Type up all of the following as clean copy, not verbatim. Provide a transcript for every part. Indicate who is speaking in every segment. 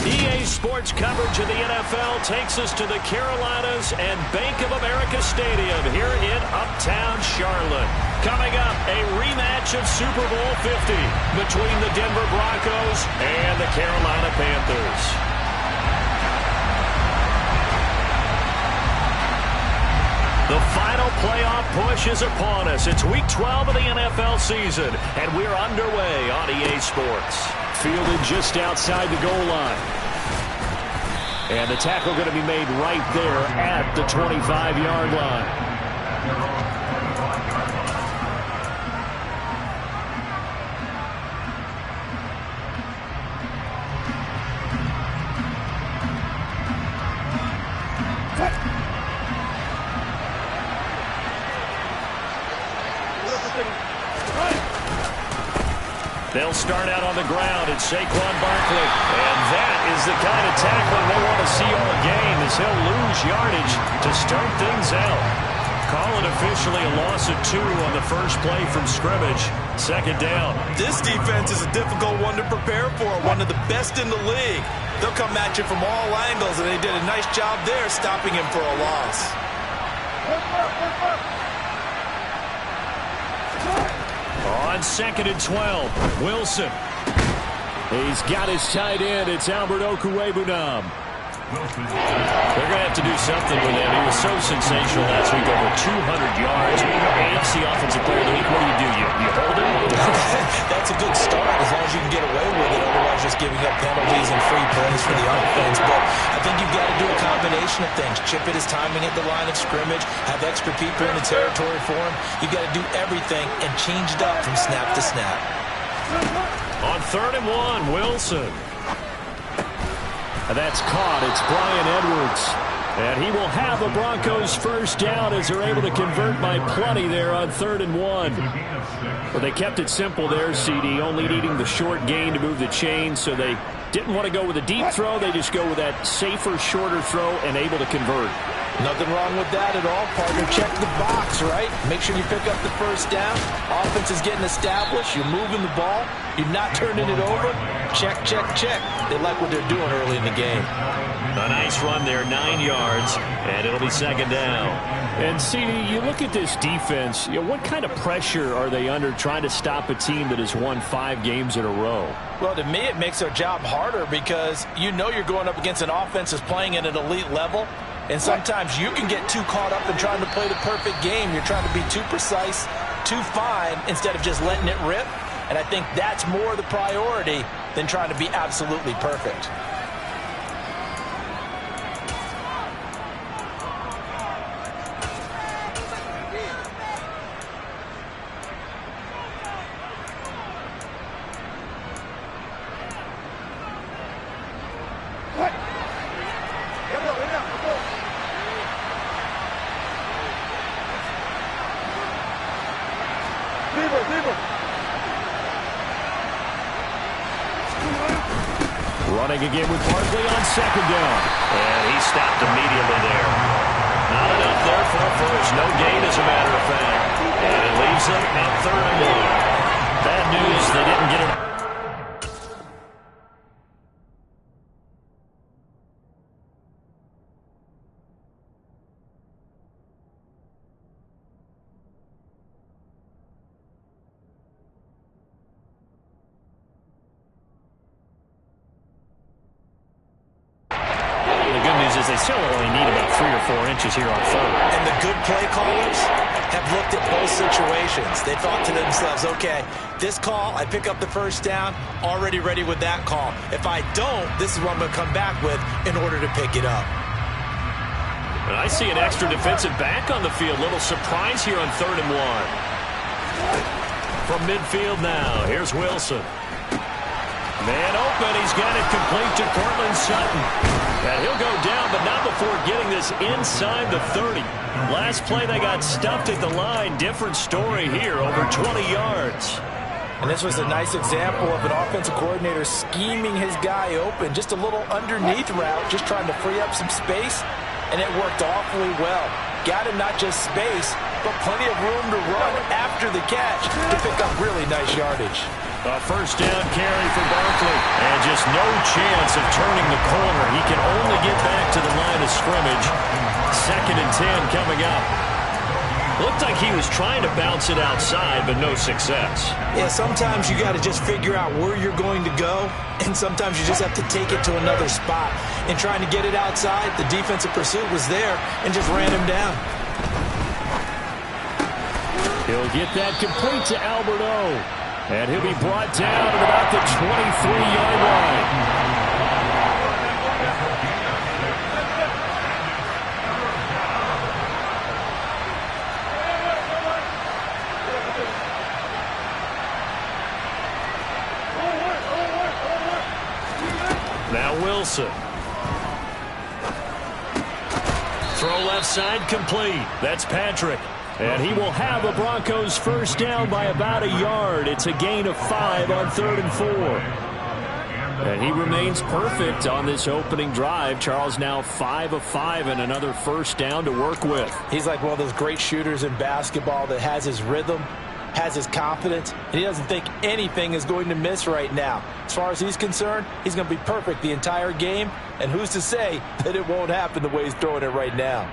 Speaker 1: EA Sports coverage of the NFL takes us to the Carolinas and Bank of America Stadium here in Uptown Charlotte. Coming up, a rematch of Super Bowl 50 between the Denver Broncos and the Carolina Panthers. The final playoff push is upon us. It's Week 12 of the NFL season, and we're underway on EA Sports. Fielded just outside the goal line. And the tackle going to be made right there at the 25-yard line. They'll start out on the ground. It's Saquon Barkley. And that is the kind of tackling they want to see all game, as he'll lose yardage to start things out. Call it officially a loss of 2 on the first play from scrimmage. Second down.
Speaker 2: This defense is a difficult one to prepare for, one of the best in the league. They'll come at you from all angles, and they did a nice job there stopping him for a loss.
Speaker 1: On 2nd and 12, Wilson. He's got his tight end. It's Albert Okwuegbunam. They're going to have to do something with him. He was so sensational last week, over 200 yards. AFC Offensive Player of the Week. What do? You hold him?
Speaker 2: That's a good start as long as you can get away with it. Otherwise, just giving up penalties and free plays for the offense. But I think you've got to do a combination of things. Chip it his timing at the line of scrimmage. Have extra people in the territory for him. You've got to do everything and change it up from snap to snap.
Speaker 1: On 3rd and 1, Wilson. That's caught. It's Bryan Edwards. And he will have the Broncos first down as they're able to convert by plenty there on 3rd and 1. Well, they kept it simple there, CD, only needing the short gain to move the chain, so they didn't want to go with a deep throw. They just go with that safer, shorter throw and able to convert.
Speaker 2: Nothing wrong with that at all, partner. Check the box, right? Make sure you pick up the first down. Offense is getting established. You're moving the ball. You're not turning it over. Check, check, check. They like what they're doing early in the game.
Speaker 1: A nice run there, 9 yards, and it'll be 2nd down. And, CD, you look at this defense, what kind of pressure are they under trying to stop a team that has won 5 games in a row?
Speaker 2: Well, to me, it makes their job harder because you know you're going up against an offense that's playing at an elite level. And sometimes you can get too caught up in trying to play the perfect game. You're trying to be too precise, too fine, instead of just letting it rip. And I think that's more the priority than trying to be absolutely perfect.
Speaker 1: Running again with Barkley on 2nd down. And he stopped immediately there. Not enough there for a first. No gain, as a matter of fact. And it leaves them at 3rd and 1. Bad news, they didn't get it. They still only need about 3 or 4 inches here on 3rd.
Speaker 2: And the good play callers have looked at both situations. They thought to themselves, okay, this call, I pick up the first down, already ready with that call. If I don't, this is what I'm going to come back with in order to pick it up.
Speaker 1: And I see an extra defensive back on the field. Little surprise here on 3rd and 1. From midfield now, here's Wilson. Man open, he's got it complete to Cortland Sutton. And he'll go down, but not before getting this inside the 30. Last play, they got stuffed at the line. Different story here, over 20 yards.
Speaker 2: And this was a nice example of an offensive coordinator scheming his guy open. Just a little underneath route, just trying to free up some space, and it worked awfully well. got him not just space, but plenty of room to run after the catch to pick up really nice yardage.
Speaker 1: A first down carry for Barkley. And just no chance of turning the corner. He can only get back to the line of scrimmage. 2nd and 10 coming up. Looked like he was trying to bounce it outside, but no success.
Speaker 2: Yeah, sometimes you got to just figure out where you're going to go, and sometimes you just have to take it to another spot. And trying to get it outside, the defensive pursuit was there and just ran him down.
Speaker 1: He'll get that complete to Alberto. And he'll be brought down at about the 23-yard line. Now Wilson. Throw left side complete. That's Patrick. And he will have the Broncos first down by about a yard. It's a gain of 5 on 3rd and 4. And he remains perfect on this opening drive. Charles now 5 of 5 and another first down to work with.
Speaker 2: He's like one of those great shooters in basketball that has his rhythm, has his confidence, and he doesn't think anything is going to miss right now. As far as he's concerned, he's going to be perfect the entire game, and who's to say that it won't happen the way he's throwing it right now.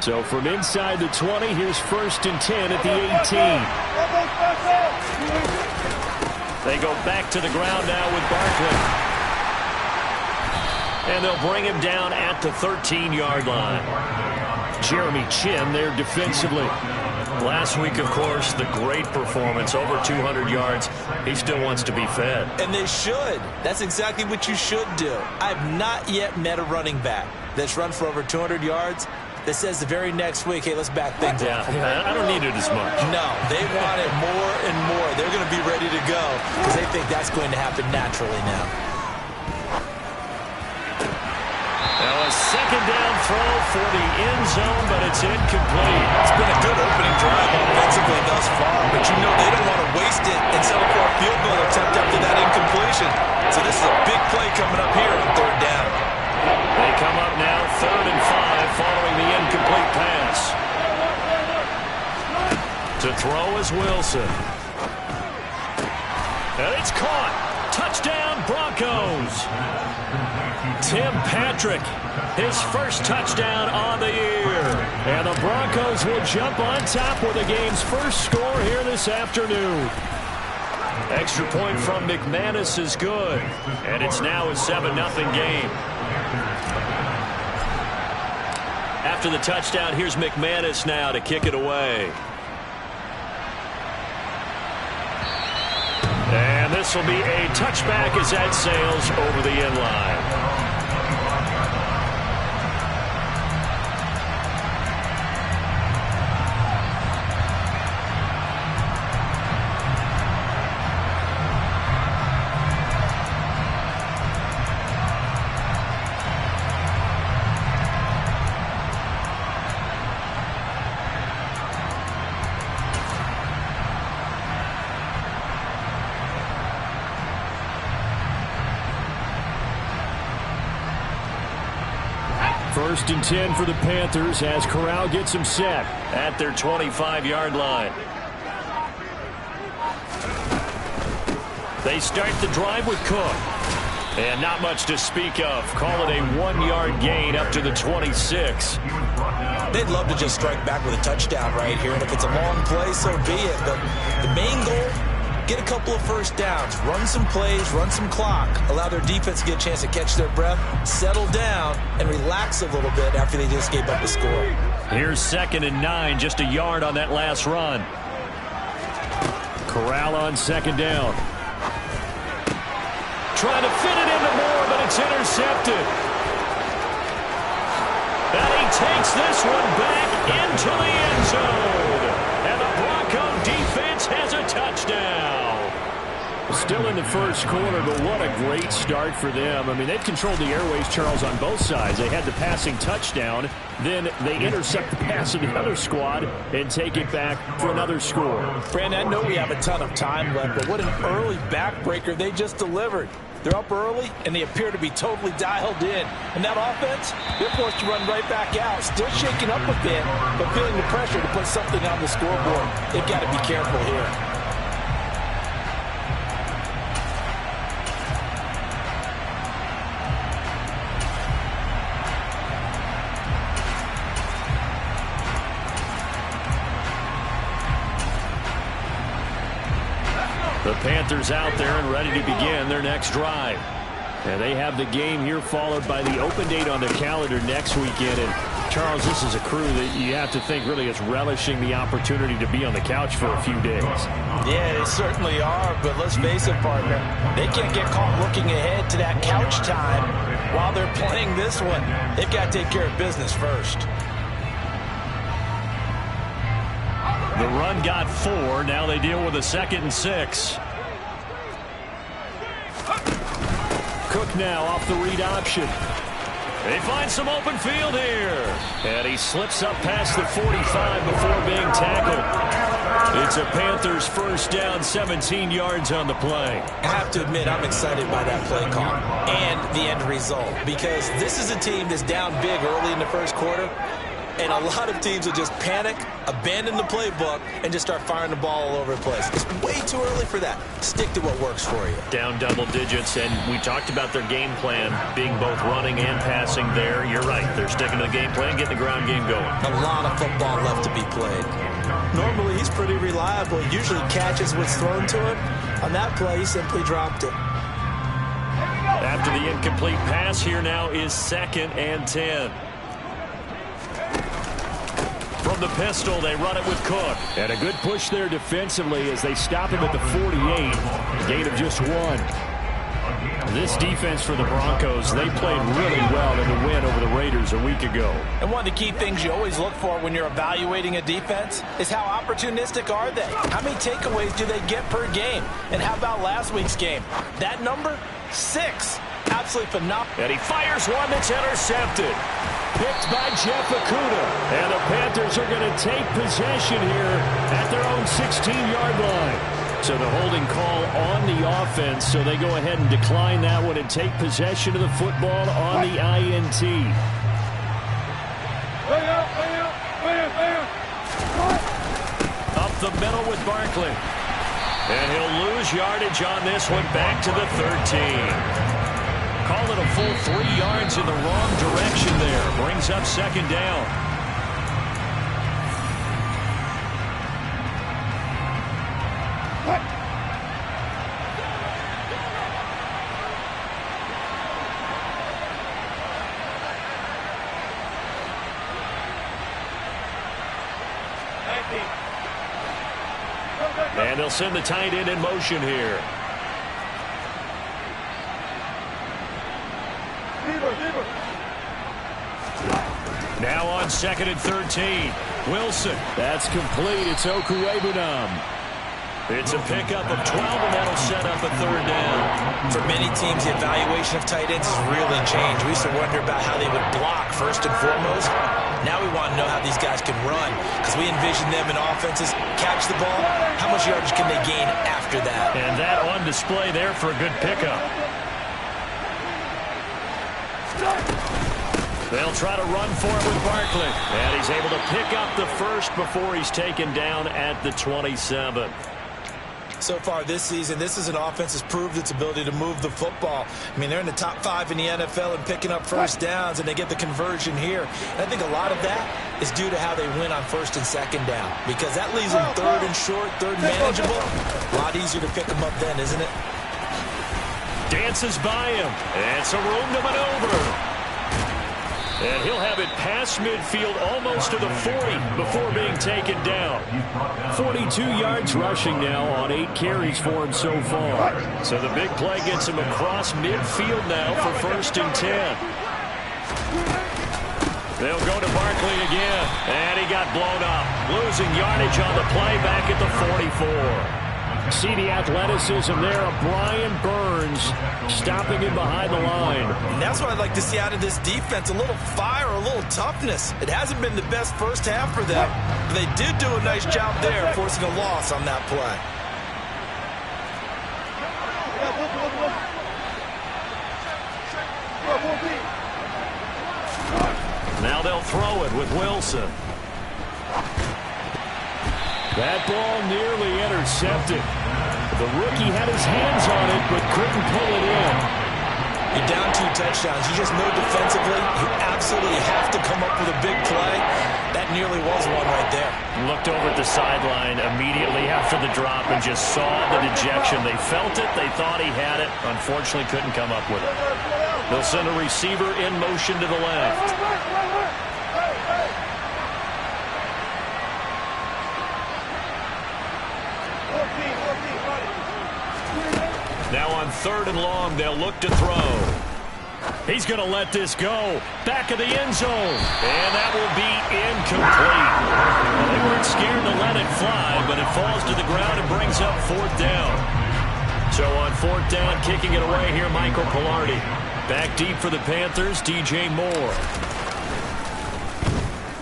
Speaker 1: So from inside the 20, here's 1st and 10 at the 18. They go back to the ground now with Barkley. And they'll bring him down at the 13-yard line. Jeremy Chin there defensively. Last week, of course, the great performance, over 200 yards. He still wants to be fed.
Speaker 2: And they should. That's exactly what you should do. I've not yet met a running back that's run for over 200 yards that says the very next week, hey, let's back things up.
Speaker 1: Yeah, I don't need it as much.
Speaker 2: No, they want it more and more. They're going to be ready to go because they think that's going to happen naturally now.
Speaker 1: Now a second down throw for the end zone, but it's incomplete.
Speaker 2: It's been a good opening drive offensively thus far, but you know they don't want to waste it and settle for a field goal attempt after that incompletion. So this is a big play coming up here on 3rd down.
Speaker 1: They come up now 3rd and 5 following the incomplete pass. To throw is Wilson. And it's caught. Touchdown Broncos. Tim Patrick, his first touchdown on the year. And the Broncos will jump on top with the game's first score here this afternoon. Extra point from McManus is good. And it's now a 7-0 game. After the touchdown, here's McManus now to kick it away. And this will be a touchback as that sails over the end line. First and 10 for the Panthers as Corral gets them set at their 25-yard line. They start the drive with Cook. And not much to speak of. Call it a 1-yard gain up to the 26.
Speaker 2: They'd love to just strike back with a touchdown right here. And if it's a long play, so be it. But the main goal, get a couple of first downs, run some plays, run some clock, allow their defense to get a chance to catch their breath, settle down, and relax a little bit after they just gave up a score.
Speaker 1: Here's 2nd and 9, just a yard on that last run. Corral on 2nd down. Trying to fit it into Moore, but it's intercepted. And he takes this one back into the end zone. And the Bronco defense has a touchdown. Still in the first quarter, but what a great start for them. I mean, they've controlled the airways, Charles, on both sides. They had the passing touchdown. Then they intercept the pass of the other squad and take it back for another score.
Speaker 2: Brandon, I know we have a ton of time left, but what an early backbreaker they just delivered. They're up early, and they appear to be totally dialed in. And that offense, they're forced to run right back out, still shaking up a bit, but feeling the pressure to put something on the scoreboard. They've got to be careful here.
Speaker 1: The Panthers out there and ready to begin their next drive. And they have the game here followed by the open date on the calendar next weekend. And Charles, this is a crew that you have to think really is relishing the opportunity to be on the couch for a few days.
Speaker 2: Yeah, they certainly are, but let's face it, partner. They can't get caught looking ahead to that couch time while they're playing this one. They've got to take care of business first.
Speaker 1: The run got 4. Now they deal with a 2nd and 6. Cook now off the read option. They find some open field here. And he slips up past the 45 before being tackled. It's a Panthers first down, 17 yards on the play.
Speaker 2: I have to admit, I'm excited by that play call and the end result, because this is a team that's down big early in the first quarter. And a lot of teams will just panic, abandon the playbook, and just start firing the ball all over the place. It's way too early for that. Stick to what works for you.
Speaker 1: Down double digits, and we talked about their game plan being both running and passing there. You're right. They're sticking to the game plan, getting the ground game going.
Speaker 2: A lot of football left to be played. Normally, he's pretty reliable. He usually catches what's thrown to him. On that play, he simply dropped it.
Speaker 1: After the incomplete pass, here now is 2nd and 10. From the pistol, they run it with Cook. And a good push there defensively as they stop him at the 48. A gain of just 1. This defense for the Broncos, they played really well in the win over the Raiders a week ago.
Speaker 2: And one of the key things you always look for when you're evaluating a defense is how opportunistic are they? How many takeaways do they get per game? And how about last week's game? That number? 6. Absolutely phenomenal.
Speaker 1: And he fires one that's intercepted. Picked by Jeff Okudah. And the Panthers are going to take possession here at their own 16-yard line. So the holding call on the offense, so they go ahead and decline that one and take possession of the football on the INT. Up the middle with Barkley. And he'll lose yardage on this one back to the 13. Call it a full 3 yards in the wrong direction there. Brings up 2nd down. And they'll send the tight end in motion here. Now on 2nd and 13. Wilson. That's complete. It's Okuwebunam. It's a pickup of 12, and that'll set up a 3rd down.
Speaker 2: For many teams, the evaluation of tight ends has really changed. We used to wonder about how they would block first and foremost. Now we want to know how these guys can run, because we envision them in offenses catch the ball. How much yardage can they gain after that?
Speaker 1: And that on display there for a good pickup. They'll try to run for it with Barkley. And he's able to pick up the first before he's taken down at the 27.
Speaker 2: So far this season, this is an offense that's proved its ability to move the football. I mean, they're in the top 5 in the NFL in picking up first downs, and they get the conversion here. And I think a lot of that is due to how they win on 1st and 2nd down, because that leaves them 3rd and short, 3rd and manageable. A lot easier to pick them up then, isn't it?
Speaker 1: Dances by him. And some room to maneuver. And he'll have it past midfield almost to the 40 before being taken down. 42 yards rushing now on 8 carries for him so far. So the big play gets him across midfield now for 1st and 10. They'll go to Barkley again. And he got blown up. Losing yardage on the play back at the 44. See the athleticism there of Brian Burns stopping him behind the line.
Speaker 2: And that's what I'd like to see out of this defense, a little fire, a little toughness. It hasn't been the best first half for them, but they did do a nice job there forcing a loss on that play.
Speaker 1: Now they'll throw it with Wilson. That ball nearly intercepted. The rookie had his hands on it, but couldn't pull it in.
Speaker 2: You're down 2 touchdowns. You just know defensively you absolutely have to come up with a big play. That nearly was one right there.
Speaker 1: Looked over at the sideline immediately after the drop and just saw the dejection. They felt it. They thought he had it. Unfortunately, couldn't come up with it. They'll send a receiver in motion to the left. Now on 3rd and long, they'll look to throw. He's going to let this go. Back of the end zone. And that will be incomplete. Well, they weren't scared to let it fly, but it falls to the ground and brings up 4th down. So on 4th down, kicking it away here, Michael Pilardi. Back deep for the Panthers, DJ Moore.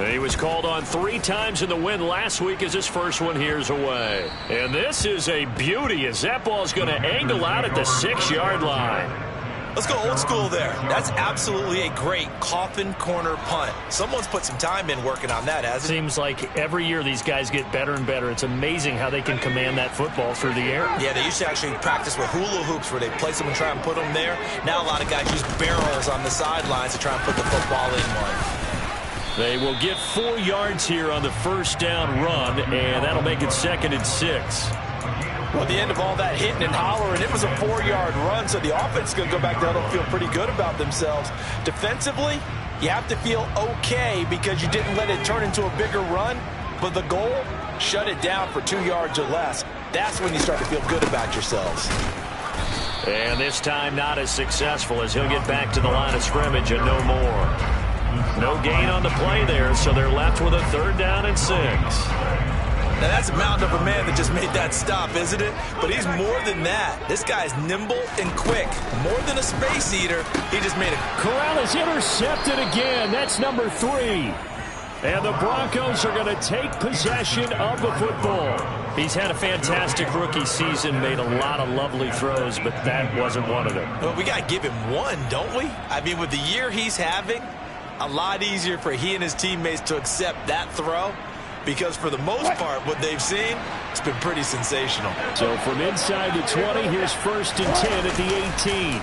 Speaker 1: He was called on 3 times in the win last week as his first one here's away. And this is a beauty as that ball's going to angle out at the 6-yard line.
Speaker 2: Let's go old school there. That's absolutely a great coffin corner punt. Someone's put some time in working on that, hasn't it?
Speaker 1: Seems like every year these guys get better and better. It's amazing how they can command that football through the air.
Speaker 2: Yeah, they used to actually practice with hula hoops where they place them and try and put them there. Now a lot of guys use barrels on the sidelines to try and put the football in one.
Speaker 1: They will get 4 yards here on the 1st down run, and that'll make it 2nd and 6.
Speaker 2: Well, at the end of all that hitting and hollering, it was a 4-yard run, so the offense is going to go back there and feel pretty good about themselves. Defensively, you have to feel okay because you didn't let it turn into a bigger run, but the goal, shut it down for 2 yards or less. That's when you start to feel good about yourselves.
Speaker 1: And this time not as successful as he'll get back to the line of scrimmage and no more. No gain on the play there, so they're left with a 3rd down and 6.
Speaker 2: Now, that's a mountain of a man that just made that stop, isn't it? But he's more than that. This guy's nimble and quick. More than a space eater, he just made it.
Speaker 1: Corral is intercepted again. That's number 3. And the Broncos are going to take possession of the football. He's had a fantastic rookie season, made a lot of lovely throws, but that wasn't one of them.
Speaker 2: Well, we got to give him one, don't we? I mean, with the year he's having, a lot easier for he and his teammates to accept that throw because for the most part, what they've seen, it's been pretty sensational.
Speaker 1: So from inside the 20, here's 1st and 10 at the 18.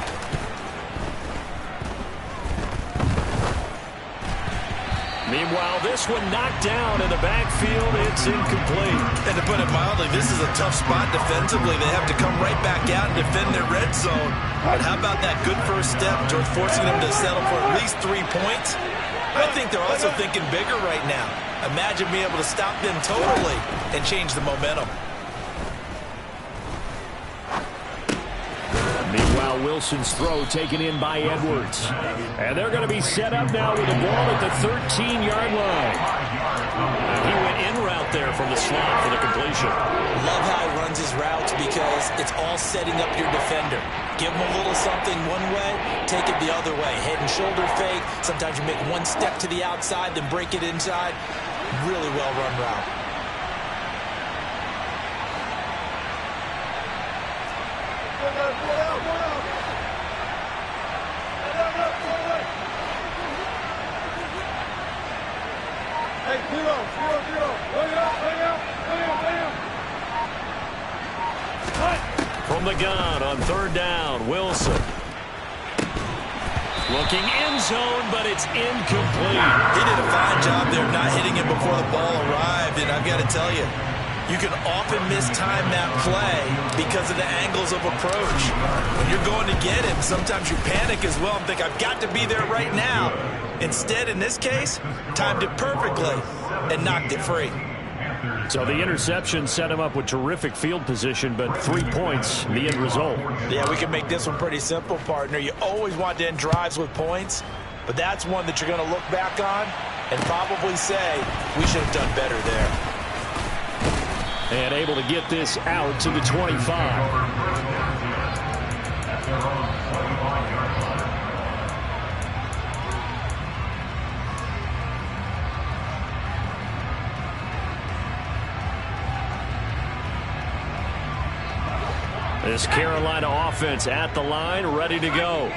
Speaker 1: Meanwhile, this one knocked down in the backfield. It's incomplete.
Speaker 2: And to put it mildly, this is a tough spot defensively. They have to come right back out and defend their red zone. But how about that good first step towards forcing them to settle for at least 3 points? I think they're also thinking bigger right now. Imagine being able to stop them totally and change the momentum.
Speaker 1: Meanwhile, Wilson's throw taken in by Edwards. And they're going to be set up now with the ball at the 13-yard line. And he went in route there from the slot for the completion.
Speaker 2: Love how he runs his routes because it's all setting up your defender. Give him a little something one way, take it the other way. Head and shoulder fake. Sometimes you make one step to the outside, then break it inside. Really well-run route.
Speaker 1: From the gun on 3rd down, Wilson. Looking end zone, but it's incomplete.
Speaker 2: He did a fine job there not hitting it before the ball arrived, and I've got to tell you, you can often mistime that play because of the angles of approach. When you're going to get him, sometimes you panic as well and think, I've got to be there right now. Instead, in this case, timed it perfectly and knocked it free.
Speaker 1: So the interception set him up with terrific field position, but 3 points, the end result.
Speaker 2: Yeah, we can make this one pretty simple, partner. You always want to end drives with points, but that's one that you're going to look back on and probably say, we should have done better there.
Speaker 1: And able to get this out to the 25. This Carolina offense at the line, ready to go.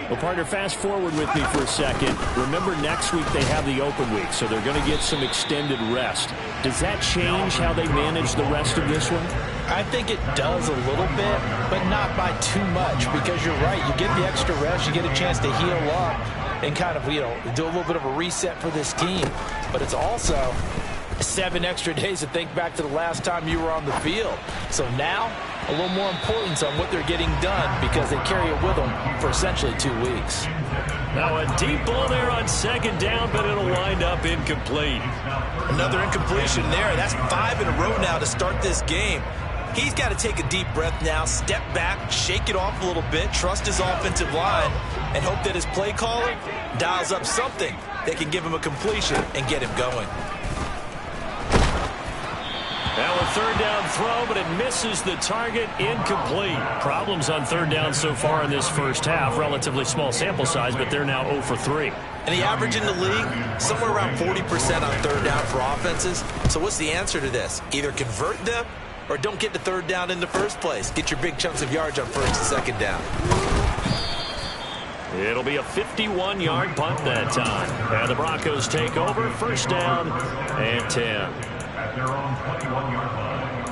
Speaker 1: Well, partner, fast forward with me for a second. Remember, next week they have the open week, so they're going to get some extended rest. Does that change how they manage the rest of this one?
Speaker 2: I think it does a little bit, but not by too much, because you're right. You get the extra rest. You get a chance to heal up and kind of, do a little bit of a reset for this team. But it's also 7 extra days to think back to the last time you were on the field. So now, a little more importance on what they're getting done, because they carry it with them for essentially 2 weeks.
Speaker 1: Now a deep ball there on second down, but it'll wind up incomplete.
Speaker 2: Another incompletion there. That's 5 in a row now to start this game. He's got to take a deep breath now, step back, shake it off a little bit, trust his offensive line, and hope that his play caller dials up something that can give him a completion and get him going.
Speaker 1: Now a third down throw, but it misses the target, incomplete. Problems on third down so far in this first half. Relatively small sample size, but they're now 0 for 3.
Speaker 2: And the average in the league, somewhere around 40% on third down for offenses. So what's the answer to this? Either convert them or don't get the third down in the first place. Get your big chunks of yards on first and second down.
Speaker 1: It'll be a 51-yard punt that time. And the Broncos take over, first down and 10.
Speaker 3: At their own 21-yard line.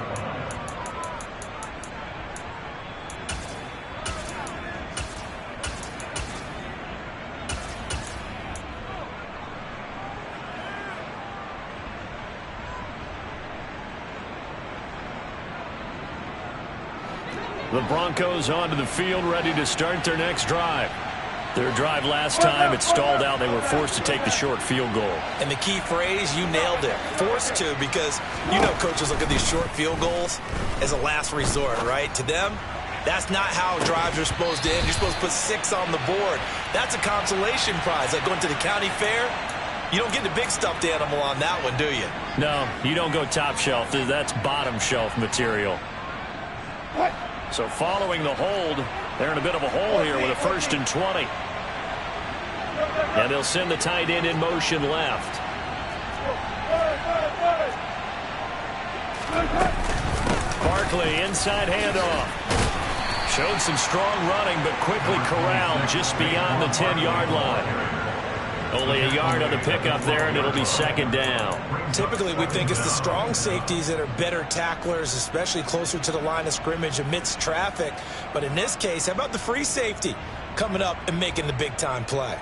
Speaker 1: The Broncos onto the field, ready to start their next drive. Their drive last time, it stalled out. They were forced to take the short field goal.
Speaker 2: And the key phrase, you nailed it. Forced to, because coaches look at these short field goals as a last resort, right? To them, that's not how drives are supposed to end. You're supposed to put 6 on the board. That's a consolation prize. Like going to the county fair, you don't get the big stuffed animal on that one, do you?
Speaker 1: No, you don't go top shelf. That's bottom shelf material. So following the hold, they're in a bit of a hole here with a 1st and 20. And they'll send the tight end in motion left. Barkley, inside handoff. Showed some strong running, but quickly corralled just beyond the 10-yard line. Only a yard on the pickup there, and it'll be second down.
Speaker 2: Typically, we think it's the strong safeties that are better tacklers, especially closer to the line of scrimmage amidst traffic. But in this case, how about the free safety coming up and making the big-time play?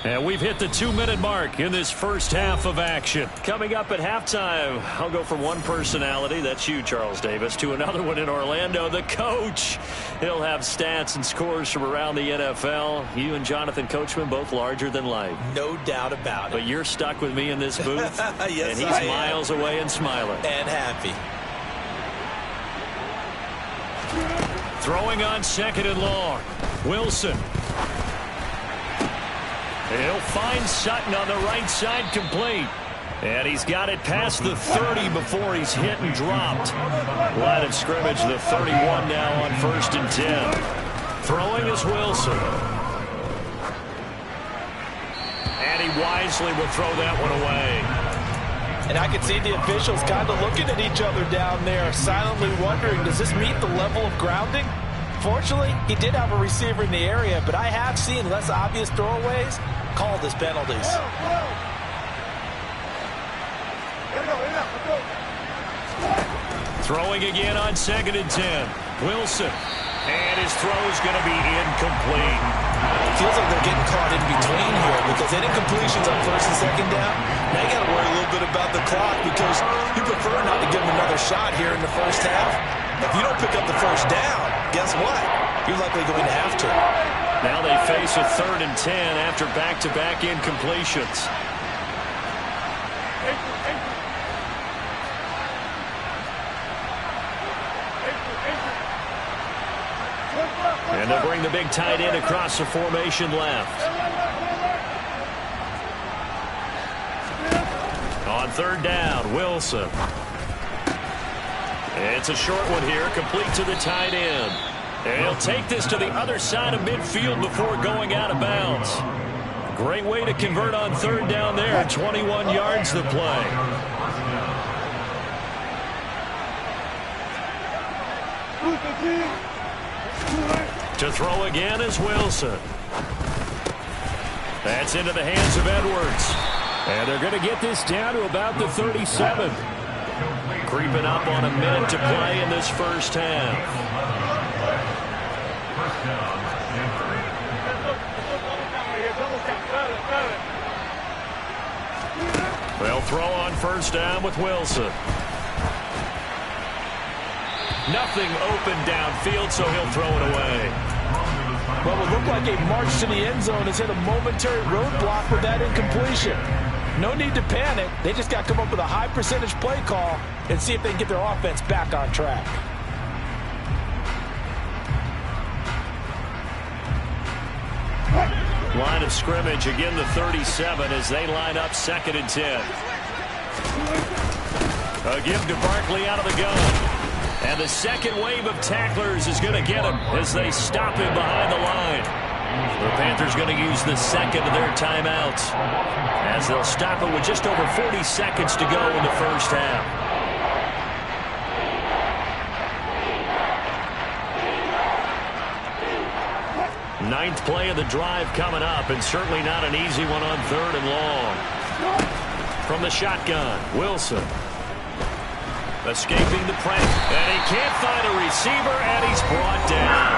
Speaker 1: And we've hit the 2-minute mark in this first half of action. Coming up at halftime, I'll go from one personality, that's you, Charles Davis, to another one in Orlando, the coach. He'll have stats and scores from around the NFL. You and Jonathan Coachman, both larger than life.
Speaker 2: No doubt about it.
Speaker 1: But you're stuck with me in this booth,
Speaker 2: yes,
Speaker 1: and he's miles away and smiling.
Speaker 2: And happy.
Speaker 1: Throwing on second and long. Wilson. He'll find Sutton on the right side, complete. And he's got it past the 30 before he's hit and dropped. Line of scrimmage, the 31 now on 1st and 10. Throwing is Wilson. And he wisely will throw that one away.
Speaker 2: And I can see the officials kind of looking at each other down there, silently wondering, does this meet the level of grounding? Fortunately, he did have a receiver in the area, but I have seen less obvious throwaways called as penalties.
Speaker 1: Throwing again on 2nd and 10. Wilson. And his throw is going to be incomplete.
Speaker 2: It feels like they're getting caught in between here, because any completions on 1st and 2nd down, now you got to worry a little bit about the clock, because you prefer not to give them another shot here in the first half. If you don't pick up the first down, guess what? You're likely going to have to.
Speaker 1: Now they face a 3rd and 10 after back-to-back incompletions. And they'll bring the big tight end across the formation left. On 3rd down, Wilson. It's a short one here, complete to the tight end. And he'll take this to the other side of midfield before going out of bounds. Great way to convert on third down there. 21 yards to play. To throw again is Wilson. That's into the hands of Edwards. And they're going to get this down to about the 37. Creeping up on a minute to play in this first half. They'll throw on first down with Wilson. Nothing open downfield, so he'll throw it away.
Speaker 2: Well, it looked like a march to the end zone has hit a momentary roadblock with that incompletion. No need to panic. They just got to come up with a high percentage play call and see if they can get their offense back on track.
Speaker 1: Line of scrimmage, again the 37 as they line up 2nd and 10. A give to Barkley out of the gun. And the second wave of tacklers is going to get him as they stop him behind the line. The Panthers going to use the second of their timeouts as they'll stop it with just over 40 seconds to go in the first half. Ninth play of the drive coming up, and certainly not an easy one on 3rd and long. From the shotgun, Wilson. Escaping the pressure, and he can't find a receiver, and he's brought down.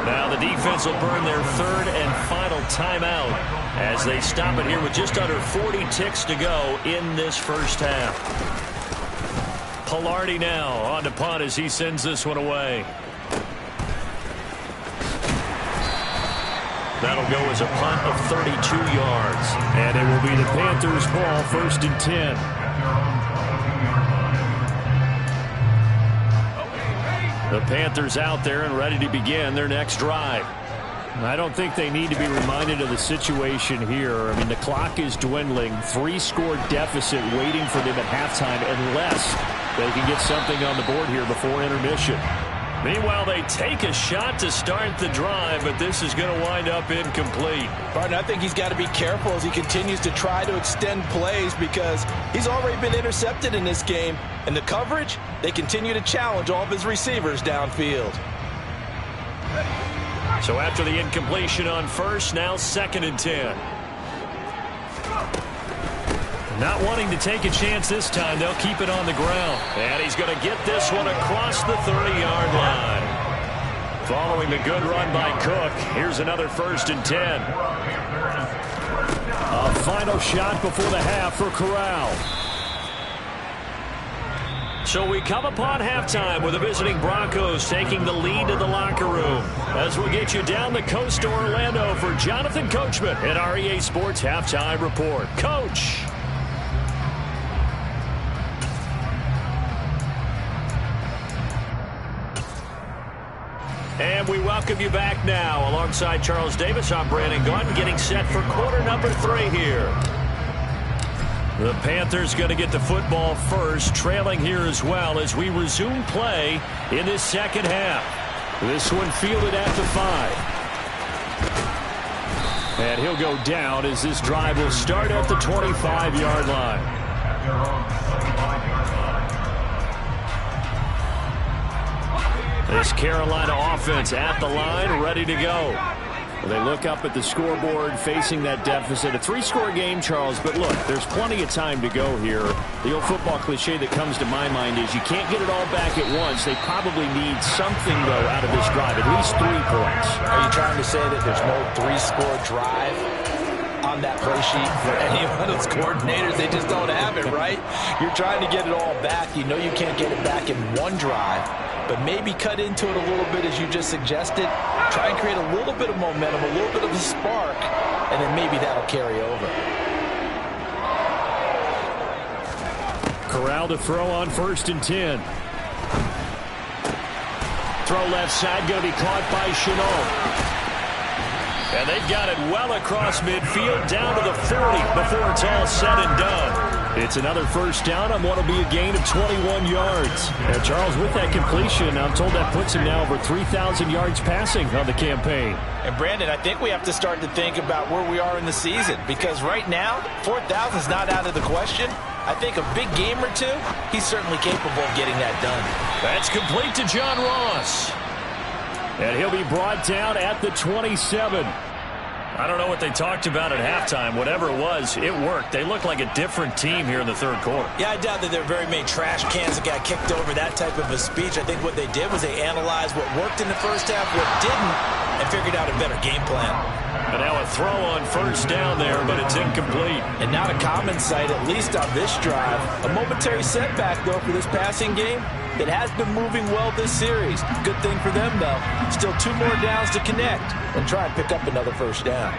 Speaker 1: Now the defense will burn their 3rd and final timeout as they stop it here with just under 40 ticks to go in this first half. Pilardi now on to punt as he sends this one away. That'll go as a punt of 32 yards, and it will be the Panthers' ball, 1st and 10. The Panthers out there and ready to begin their next drive. I don't think they need to be reminded of the situation here. I mean, the clock is dwindling. 3-score deficit waiting for them at halftime unless they can get something on the board here before intermission. Meanwhile, they take a shot to start the drive, but this is going to wind up incomplete.
Speaker 2: Barton, I think he's got to be careful as he continues to try to extend plays because he's already been intercepted in this game. And the coverage, they continue to challenge all of his receivers downfield.
Speaker 1: So after the incompletion on first, now 2nd and 10. Not wanting to take a chance this time, they'll keep it on the ground. And he's going to get this one across the 30-yard line. Following the good run by Cook, here's another 1st and 10. A final shot before the half for Corral. So we come upon halftime with the visiting Broncos taking the lead to the locker room. As we'll get you down the coast to Orlando for Jonathan Coachman at our EA Sports Halftime Report. Coach. And we welcome you back now. Alongside Charles Davis, I'm Brandon Gunn, getting set for quarter number 3 here. The Panthers going to get the football first, trailing here as well as we resume play in this second half. This one fielded at the 5. And he'll go down as this drive will start at the 25-yard line. This Carolina offense at the line, ready to go. They look up at the scoreboard, facing that deficit. A 3-score game, Charles, but look, there's plenty of time to go here. The old football cliche that comes to my mind is you can't get it all back at once. They probably need something, though, out of this drive, at least 3 points.
Speaker 2: Are you trying to say that there's no 3-score drive on that play sheet for any one of those coordinators? They just don't have it, right? You're trying to get it all back. You know you can't get it back in one drive, but maybe cut into it a little bit as you just suggested. Try and create a little bit of momentum, a little bit of a spark, and then maybe that'll carry over.
Speaker 1: Corral to throw on 1st and 10. Throw left side, going to be caught by Chenault. And they've got it well across midfield, down to the 40 before it's all said and done. It's another first down on what will be a gain of 21 yards. And Charles, with that completion, I'm told that puts him now over 3,000 yards passing on the campaign.
Speaker 2: And Brandon, I think we have to start to think about where we are in the season, because right now, 4,000 is not out of the question. I think a big game or two, he's certainly capable of getting that done.
Speaker 1: That's complete to John Ross. And he'll be brought down at the 27. I don't know what they talked about at halftime. Whatever it was, it worked. They look like a different team here in the third quarter.
Speaker 2: Yeah, I doubt that there are very many trash cans that got kicked over that type of a speech. I think what they did was they analyzed what worked in the first half, what didn't, and figured out a better game plan.
Speaker 1: And now a throw on first down there, but it's incomplete.
Speaker 2: And not a common sight, at least on this drive. A momentary setback, though, for this passing game. It has been moving well this series. Good thing for them, though. Still 2 more downs to connect and try and pick up another first down.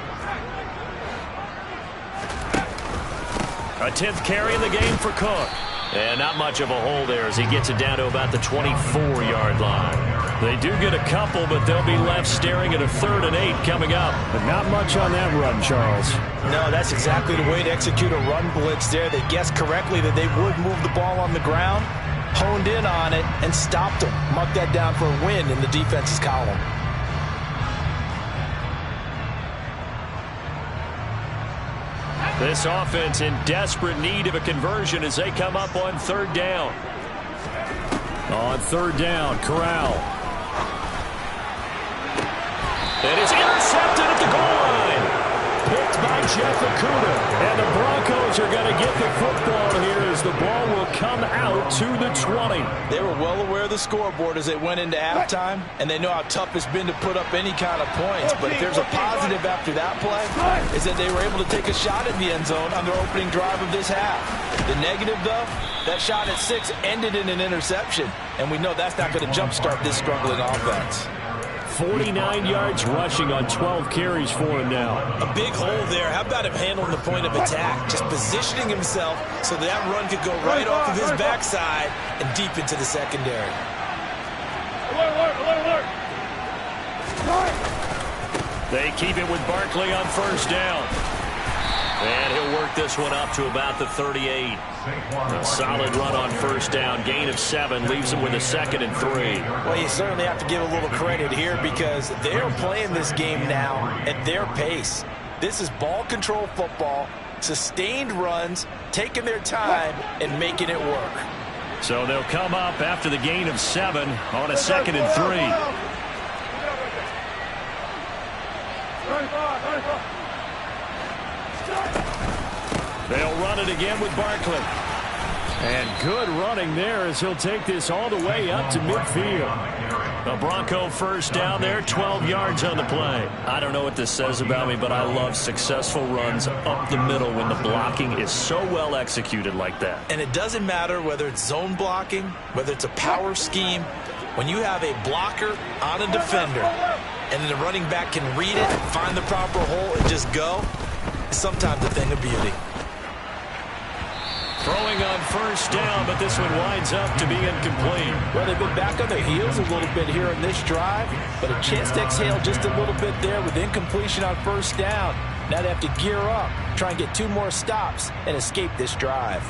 Speaker 1: A 10th carry in the game for Cook. And not much of a hole there as he gets it down to about the 24-yard line. They do get a couple, but they'll be left staring at a 3rd and 8 coming up. But not much on that run, Charles.
Speaker 2: No, that's exactly the way to execute a run blitz there. They guessed correctly that they would move the ball on the ground, honed in on it, and stopped them. Mark that down for a win in the defense's column.
Speaker 1: This offense in desperate need of a conversion as they come up on 3rd down. On 3rd down, Corral. It is intercepted at the goal line. Picked by Jeff Okudah. And the Broncos are going to get the football here as the ball will come out to the 20.
Speaker 2: They were well aware of the scoreboard as they went into halftime, and they know how tough it's been to put up any kind of points. But if there's a positive after that play, is that they were able to take a shot at the end zone on their opening drive of this half. The negative, though, that shot at 6 ended in an interception, and we know that's not going to jumpstart this struggling offense.
Speaker 1: 49 yards rushing on 12 carries for him now.
Speaker 2: A big hole there. How about him handling the point of attack? Just positioning himself so that run could go right off of his backside and deep into the secondary.
Speaker 1: They keep it with Barkley on first down. And he'll work this one up to about the 38. A solid run on first down. Gain of 7 leaves him with a 2nd and 3.
Speaker 2: Well, you certainly have to give a little credit here because they're playing this game now at their pace. This is ball control football, sustained runs, taking their time and making it work.
Speaker 1: So they'll come up after the gain of 7 on a 2nd and 3. They'll run it again with Barkley. And good running there as he'll take this all the way up to midfield. A Bronco first down there, 12 yards on the play. I don't know what this says about me, but I love successful runs up the middle when the blocking is so well executed like that.
Speaker 2: And it doesn't matter whether it's zone blocking, whether it's a power scheme. When you have a blocker on a defender and then the running back can read it, find the proper hole, and just go, it's sometimes a thing of beauty.
Speaker 1: Throwing on first down, but this one winds up to be incomplete.
Speaker 2: Well, they've been back on their heels a little bit here in this drive, but a chance to exhale just a little bit there with incompletion on first down. Now they have to gear up, try and get 2 more stops, and escape this drive.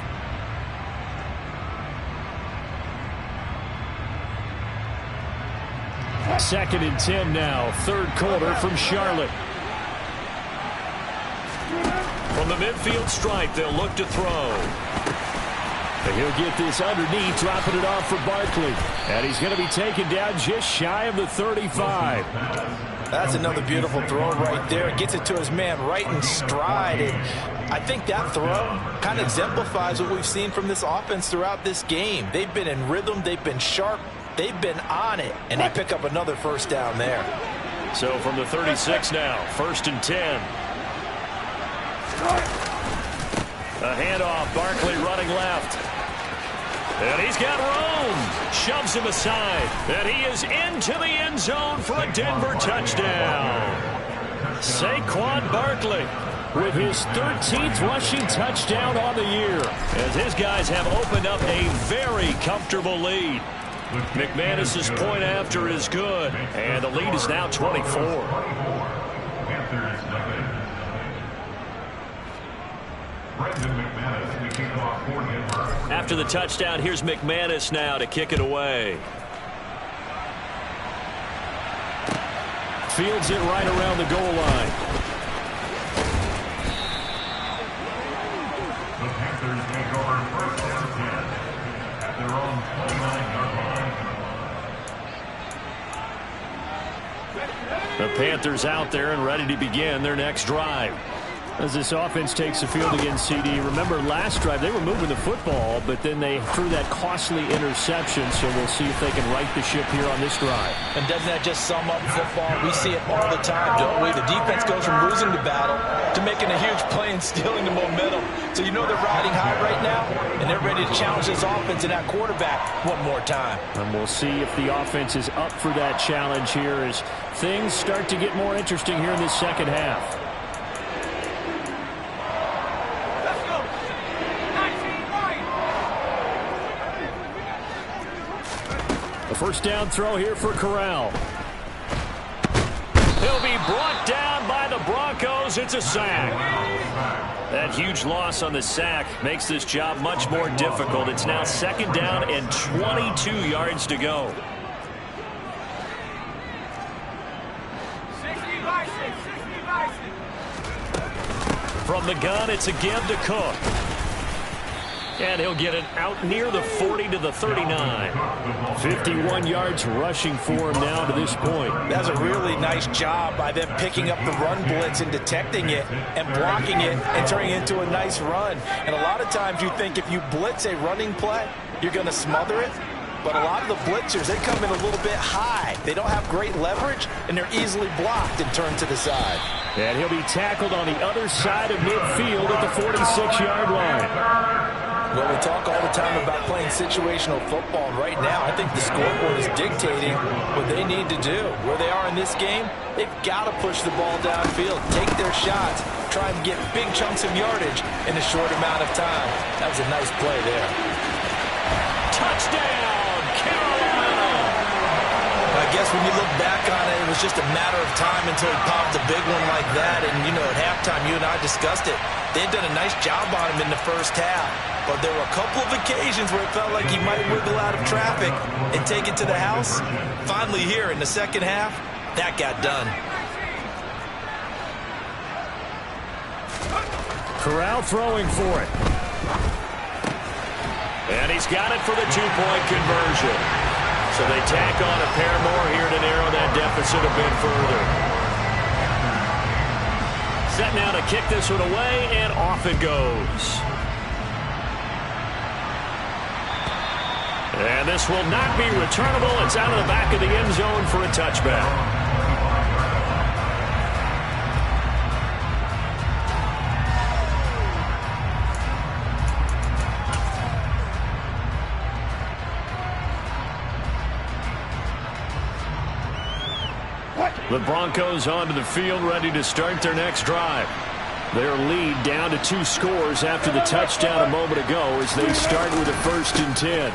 Speaker 1: Second and 10 now, 3rd quarter from Charlotte. From the midfield stripe, they'll look to throw. And he'll get this underneath, dropping it off for Barkley. And he's going to be taken down just shy of the 35.
Speaker 2: That's another beautiful throw right there. Gets it to his man right in stride. And I think that throw kind of exemplifies what we've seen from this offense throughout this game. They've been in rhythm. They've been sharp. They've been on it. And they pick up another first down there.
Speaker 1: So from the 36 now, 1st and 10. A handoff, Barkley running left. And he's got room. Shoves him aside. And he is into the end zone for a Denver touchdown. Saquon Barkley with his 13th rushing touchdown on the year, as his guys have opened up a very comfortable lead. McManus's point after is good, and the lead is now 24. After the touchdown, here's McManus now to kick it away. Fields it right around the goal line.
Speaker 3: The Panthers take over first and 10 at their own 29-yard line.
Speaker 1: The Panthers out there and ready to begin their next drive. As this offense takes the field against CD, remember last drive they were moving the football, but then they threw that costly interception, so we'll see if they can right the ship here on this drive.
Speaker 2: And doesn't that just sum up football? We see it all the time, don't we? The defense goes from losing the battle to making a huge play and stealing the momentum. So you know they're riding high right now, and they're ready to challenge this offense and that quarterback one more time.
Speaker 1: And we'll see if the offense is up for that challenge here as things start to get more interesting here in this second half. A first down throw here for Corral. He'll be brought down by the Broncos. It's a sack. That huge loss on the sack makes this job much more difficult. It's now second down and 22 yards to go. From the gun, it's a give to Cook. And he'll get it out near the 40 to the 39. 51 yards rushing for him now to this point.
Speaker 2: That's a really nice job by them picking up the run blitz and detecting it and blocking it and turning it into a nice run. And a lot of times you think if you blitz a running play, you're going to smother it. But a lot of the blitzers, they come in a little bit high. They don't have great leverage, and they're easily blocked and turned to the side.
Speaker 1: And he'll be tackled on the other side of midfield at the 46-yard line.
Speaker 2: Well, we talk all the time about playing situational football. And right now, I think the scoreboard is dictating what they need to do. Where they are in this game, they've got to push the ball downfield, take their shots, try and get big chunks of yardage in a short amount of time. That was a nice play there.
Speaker 1: Touchdown, Carolina!
Speaker 2: I guess when you look back on it, it was just a matter of time until he popped a big one like that. And, you know, at halftime, you and I discussed it. They had done a nice job on him in the first half. But there were a couple of occasions where it felt like he might wiggle out of traffic and take it to the house. Finally here in the second half, that got done.
Speaker 1: Corral throwing for it. And he's got it for the two-point conversion. So they tack on a pair more here to narrow that deficit a bit further. Set now to kick this one away, and off it goes. And this will not be returnable. It's out of the back of the end zone for a touchback. The Broncos onto the field, ready to start their next drive. Their lead down to 2 scores after the touchdown a moment ago as they start with a 1st and 10.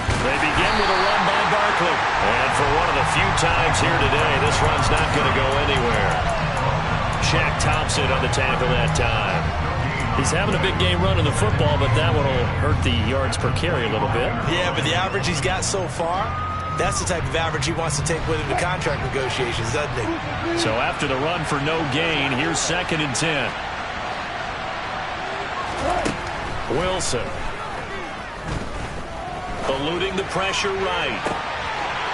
Speaker 1: They begin with a run by Barkley. And for one of the few times here today, this run's not going to go anywhere. Shaq Thompson on the tackle that time. He's having a big game running the football, but that one will hurt the yards per carry a little bit.
Speaker 2: Yeah, but the average he's got so far, that's the type of average he wants to take with him to contract negotiations, doesn't he?
Speaker 1: So after the run for no gain, here's 2nd and 10. Wilson. Eluding the pressure right.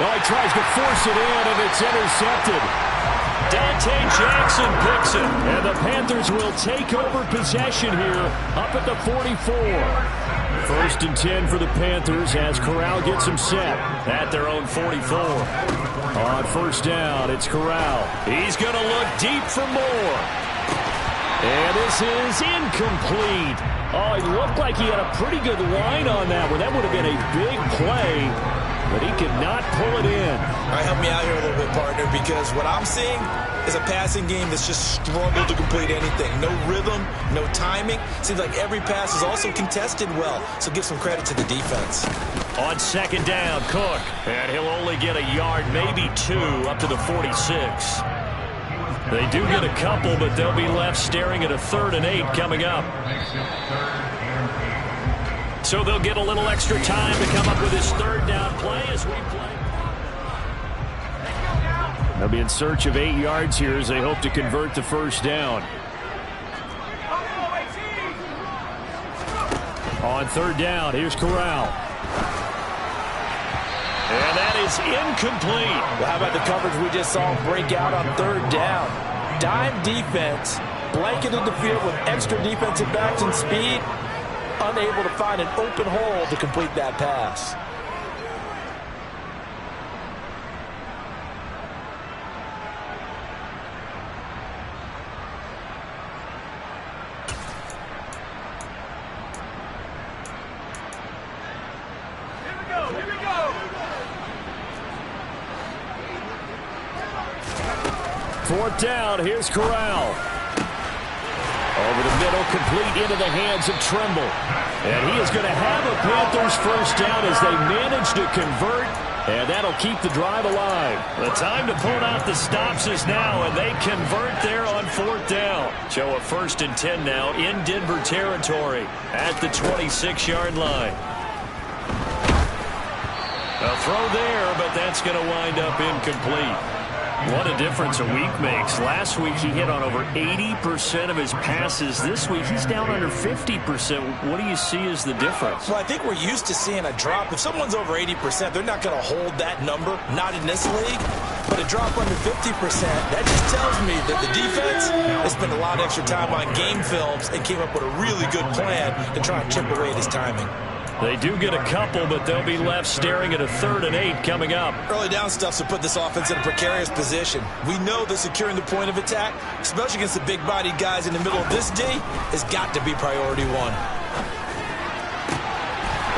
Speaker 1: Oh, he tries to force it in, and it's intercepted. Dante Jackson picks it, and the Panthers will take over possession here up at the 44. 1st and 10 for the Panthers as Corral gets them set at their own 44. On 1st down, it's Corral. He's going to look deep for more. And this is incomplete. Oh, he looked like he had a pretty good line on that one. That would have been a big play, but he could not pull it in.
Speaker 2: All right, help me out here a little bit, partner, because what I'm seeing is a passing game that's just struggled to complete anything. No rhythm, no timing. Seems like every pass is also contested well, so give some credit to the defense.
Speaker 1: On 2nd down, Cook, and he'll only get a yard, maybe 2, up to the 46. They do get a couple, but they'll be left staring at a 3rd and 8 coming up. So they'll get a little extra time to come up with his 3rd down play as we play. They'll be in search of 8 yards here as they hope to convert the 1st down. On 3rd down, here's Corral. And that is incomplete.
Speaker 2: Well, how about the coverage we just saw break out on 3rd down? Dime defense, blanketed the field with extra defensive backs and speed, unable to find an open hole to complete that pass.
Speaker 3: Here we go.
Speaker 1: 4th down, here's Corral. Over the middle, complete into the hands of Trimble. And he is going to have a Panthers 1st down as they manage to convert, and that'll keep the drive alive. The time to pull out the stops is now, and they convert there on 4th down. Show a 1st and 10 now in Denver territory at the 26-yard line. A throw there, but that's going to wind up incomplete. What a difference a week makes. Last week he hit on over 80% of his passes. This week he's down under 50%. What do you see as the difference?
Speaker 2: Well, I think we're used to seeing a drop. If someone's over 80%, they're not going to hold that number. Not in this league. But a drop under 50%, that just tells me that the defense has spent a lot of extra time on game films and came up with a really good plan to try and chip away at his timing.
Speaker 1: They do get a couple, but they'll be left staring at a 3rd and 8 coming up.
Speaker 2: Early down stuff to put this offense in a precarious position. We know that securing the point of attack, especially against the big-bodied guys in the middle of this D, has got to be priority 1.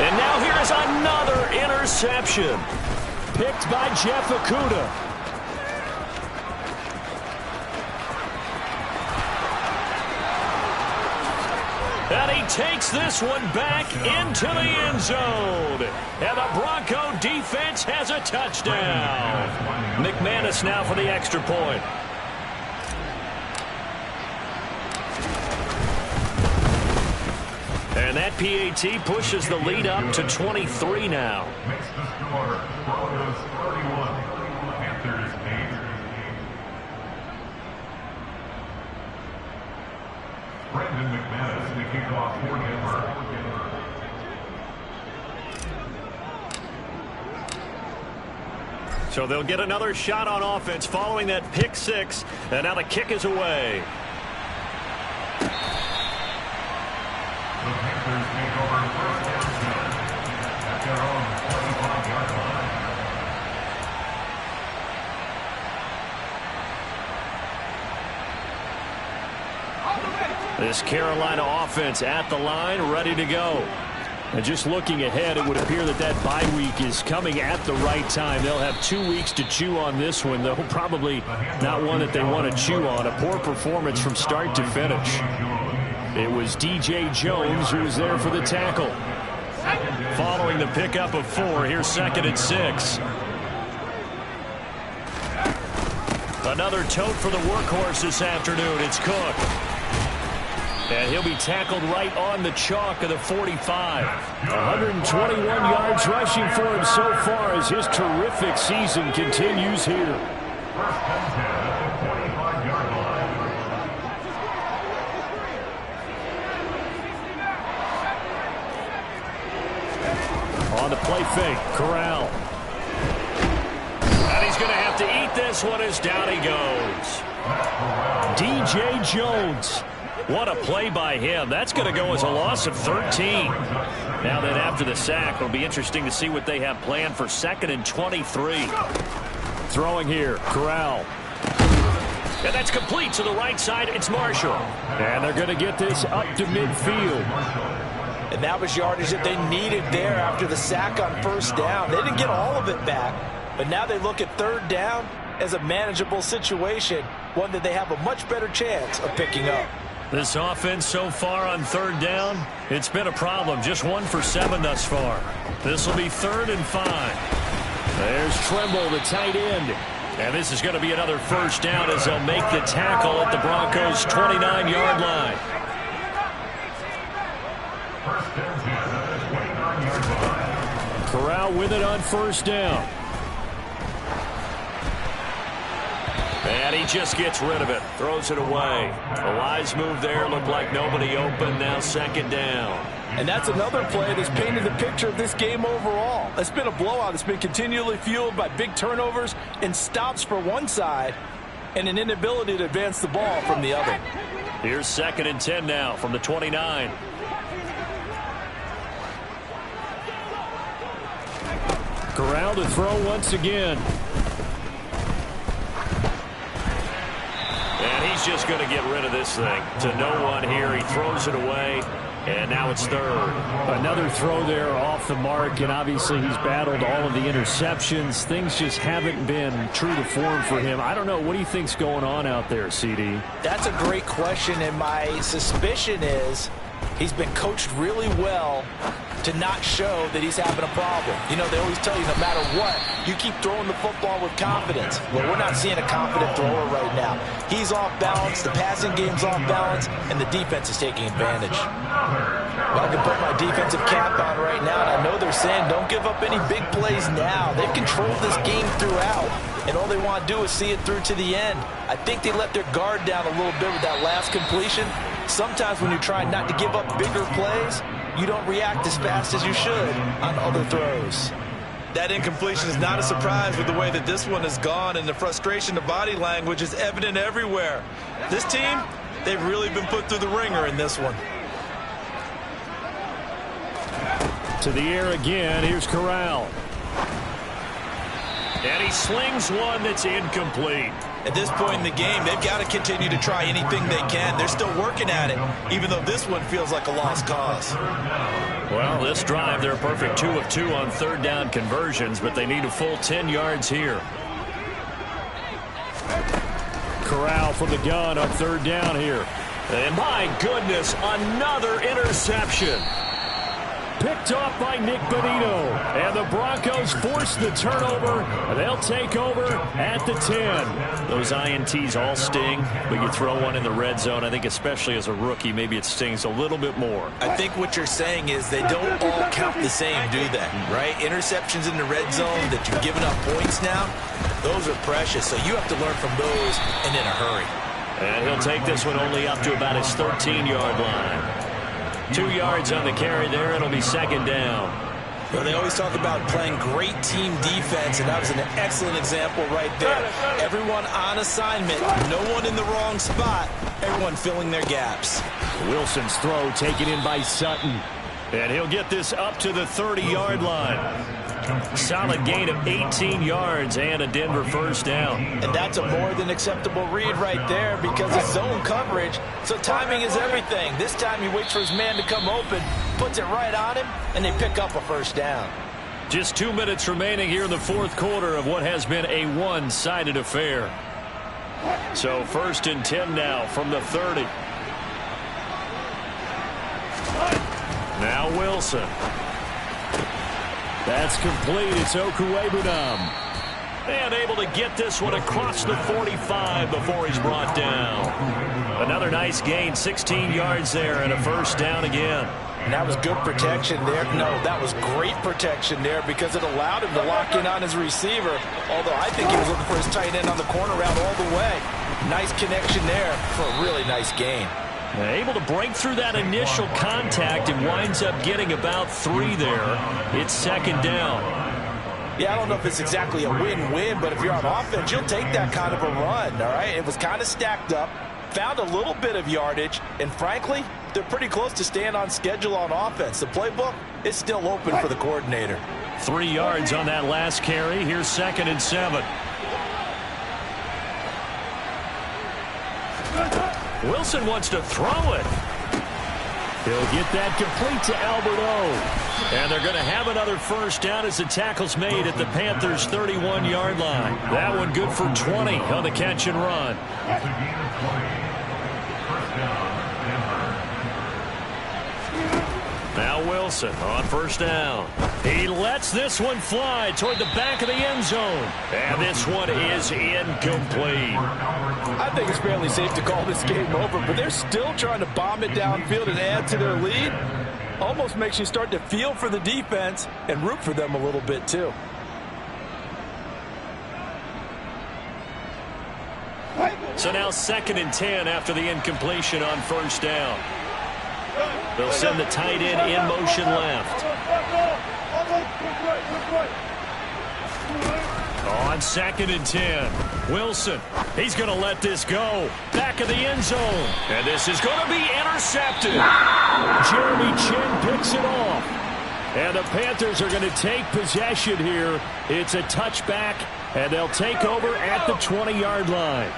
Speaker 1: And now here's another interception. Picked by Jeff Okudah. And he takes this one back into the end zone. And the Bronco defense has a touchdown. McManus now for the extra point. And that PAT pushes the lead up to 23 now.
Speaker 3: Makes the score. Broncos 31. Panthers 8. Brendan McManus to kick off for Denver.
Speaker 1: So they'll get another shot on offense following that pick 6. And now the kick is away.
Speaker 3: The Panthers take over 1st and 10 at their own 25-yard line.
Speaker 1: This Carolina offense at the line, ready to go. And just looking ahead, it would appear that that bye week is coming at the right time. They'll have 2 weeks to chew on this one, though probably not one that they want to chew on. A poor performance from start to finish. It was DJ Jones who was there for the tackle. Following the pickup of 4, here's 2nd and 6. Another tote for the workhorse this afternoon. It's Cook. And he'll be tackled right on the chalk of the 45. 121 yards rushing for him so far as his terrific season continues here.
Speaker 3: 1st and 10 at the 25-yard line.
Speaker 1: On the play fake, Corral. And he's going to have to eat this one as down he goes. DJ Jones. What a play by him. That's going to go as a loss of 13. Now that after the sack, it'll be interesting to see what they have planned for 2nd and 23. Throwing here, Corral. And that's complete to the right side. It's Marshall. And they're going to get this up to midfield.
Speaker 2: And that was yardage that they needed there after the sack on 1st down. They didn't get all of it back, but now they look at 3rd down as a manageable situation, one that they have a much better chance of picking up.
Speaker 1: This offense so far on 3rd down, it's been a problem. Just 1 for 7 thus far. This will be 3rd and 5. There's Trimble, the tight end. And this is going to be another first down as they'll make the tackle at the Broncos' 29-yard line. Corral with it on first down. And he just gets rid of it. Throws it away. A wise move there. Looked like nobody open. Now second down.
Speaker 2: And that's another play that's painted the picture of this game overall. It's been a blowout. It's been continually fueled by big turnovers and stops for one side and an inability to advance the ball from the other.
Speaker 1: Here's 2nd and 10 now from the 29. Corral to throw once again. And he's just going to get rid of this thing. To no one here. He throws it away. And now it's third. Another throw there off the mark, and obviously he's battled all of the interceptions. Things just haven't been true to form for him. I don't know. What do you think's going on out there, CD?
Speaker 2: That's a great question, and my suspicion is he's been coached really well to not show that he's having a problem. You know, they always tell you no matter what, you keep throwing the football with confidence. Well, we're not seeing a confident thrower right now. He's off balance, the passing game's off balance, and the defense is taking advantage. Well, I can put my defensive cap on right now, and I know they're saying don't give up any big plays now. They've controlled this game throughout, and all they want to do is see it through to the end. I think they let their guard down a little bit with that last completion. Sometimes when you're trying not to give up bigger plays, you don't react as fast as you should on other throws.
Speaker 4: That incompletion is not a surprise with the way that this one has gone, and the frustration, the body language is evident everywhere. This team, they've really been put through the ringer in this one.
Speaker 1: To the air again. Here's Corral. And he slings one that's incomplete.
Speaker 4: At this point in the game, they've got to continue to try anything they can. They're still working at it, even though this one feels like a lost cause.
Speaker 1: Well, this drive, they're a perfect 2 of 2 on third down conversions, but they need a full 10 yards here. Corral from the gun on third down here. And my goodness, another interception. Picked off by Nick Bonito. And the Broncos force the turnover. They'll take over at the 10. Those INTs all sting, but you throw one in the red zone. I think especially as a rookie, maybe it stings a little bit more.
Speaker 4: I think what you're saying is they don't all count the same, do they? Right? Interceptions in the red zone that you've given up points now, those are precious. So you have to learn from those and in a hurry.
Speaker 1: And he'll take this one only up to about his 13-yard line. 2 yards on the carry there. It'll be second down.
Speaker 4: Well, they always talk about playing great team defense, and that was an excellent example right there. Everyone on assignment, no one in the wrong spot, everyone filling their gaps.
Speaker 1: Wilson's throw taken in by Sutton. And he'll get this up to the 30-yard line. Solid gain of 18 yards and a Denver first down.
Speaker 2: And that's a more than acceptable read right there because it's zone coverage, so timing is everything. This time he waits for his man to come open, puts it right on him, and they pick up a first down.
Speaker 1: Just 2 minutes remaining here in the fourth quarter of what has been a one-sided affair. So 1st and 10 now from the 30. Now Wilson. That's complete. It's Okuwebunam. And able to get this one across the 45 before he's brought down. Another nice gain, 16 yards there, and a first down again.
Speaker 2: And that was good protection there. No, that was great protection there because it allowed him to lock in on his receiver, although I think he was looking for his tight end on the corner route all the way. Nice connection there for a really nice gain.
Speaker 1: Able to break through that initial contact and winds up getting about 3 there. It's second down.
Speaker 2: Yeah, I don't know if it's exactly a win-win, but if you're on offense, you'll take that kind of a run, all right? It was kind of stacked up, found a little bit of yardage, and frankly, they're pretty close to staying on schedule on offense. The playbook is still open for the coordinator.
Speaker 1: 3 yards on that last carry. Here's 2nd and 7. Wilson wants to throw it. He'll get that complete to Alberto. And they're going to have another first down as the tackle's made at the Panthers' 31-yard line. That one good for 20 on the catch and run. Now Wilson on first down. He lets this one fly toward the back of the end zone. And this one is incomplete.
Speaker 2: I think it's fairly safe to call this game over, but they're still trying to bomb it downfield and add to their lead. Almost makes you start to feel for the defense and root for them a little bit too.
Speaker 1: So now 2nd and 10 after the incompletion on first down. They'll send the tight end in motion left. On 2nd and 10, Wilson, he's going to let this go. Back of the end zone. And this is going to be intercepted. Jeremy Chin picks it off. And the Panthers are going to take possession here. It's a touchback, and they'll take over at the 20-yard line.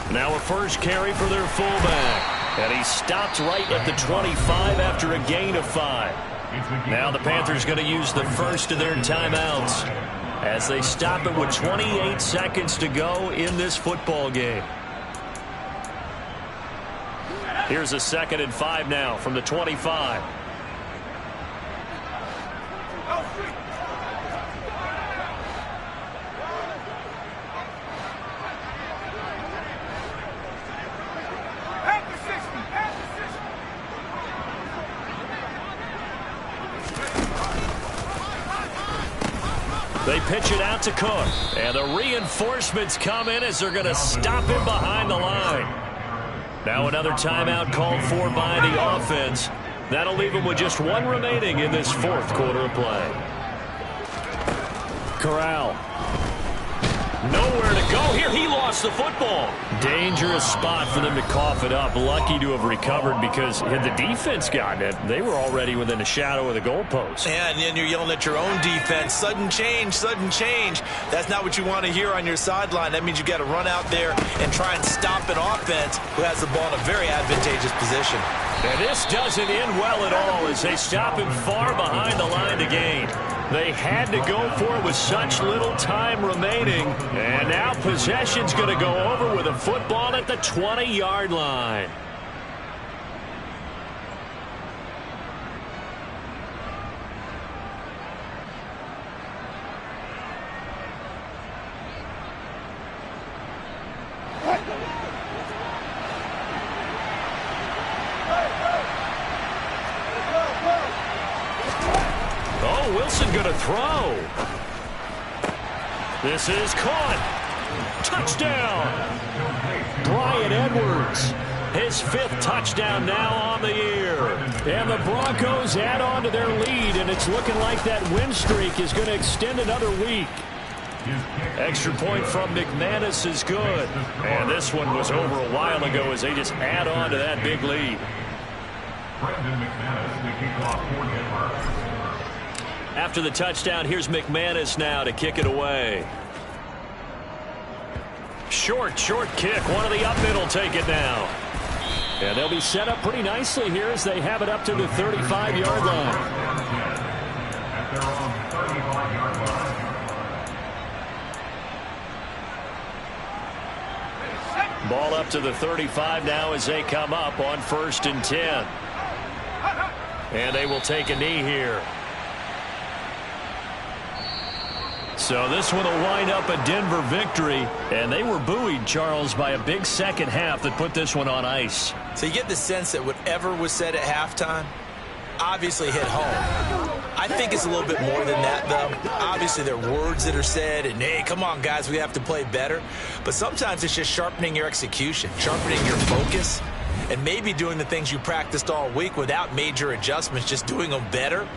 Speaker 1: Now a first carry for their fullback. And he stopped right at the 25 after a gain of 5. Now the Panthers going to use the first of their timeouts as they stop it with 28 seconds to go in this football game. Here's a 2nd and 5 now from the 25. They pitch it out to Cook. And the reinforcements come in as they're going to stop him behind the line. Now another timeout called for by the offense. That'll leave them with just one remaining in this 4th quarter of play. Corral. Nowhere to go here. He lost the football. Dangerous spot for them to cough it up. Lucky to have recovered because had the defense gotten it, they were already within a shadow of the goalpost.
Speaker 4: Yeah, and then you're yelling at your own defense. Sudden change, sudden change. That's not what you want to hear on your sideline. That means you got to run out there and try and stop an offense who has the ball in a very advantageous position.
Speaker 1: And this doesn't end well at all as they stop him far behind the line to gain. They had to go for it with such little time remaining. And now possession's going to go over with a football at the 20-yard line. Wilson going to throw. This is caught. Touchdown. Bryan Edwards. His 5th touchdown now on the year. And the Broncos add on to their lead, and it's looking like that win streak is going to extend another week. Extra point from McManus is good. And this one was over a while ago as they just add on to that big lead. After the touchdown, here's McManus now to kick it away. Short kick. One of the up mid will take it now. And they'll be set up pretty nicely here as they have it up to the 35-yard line. Ball up to the 35 now as they come up on 1st and 10. And they will take a knee here. So this one will wind up a Denver victory, and they were buoyed, Charles, by a big second half that put this one on ice.
Speaker 4: So you get the sense that whatever was said at halftime obviously hit home. I think it's a little bit more than that, though. Obviously, there are words that are said, and, hey, come on, guys, we have to play better. But sometimes it's just sharpening your execution, sharpening your focus, and maybe doing the things you practiced all week without major adjustments, just doing them better,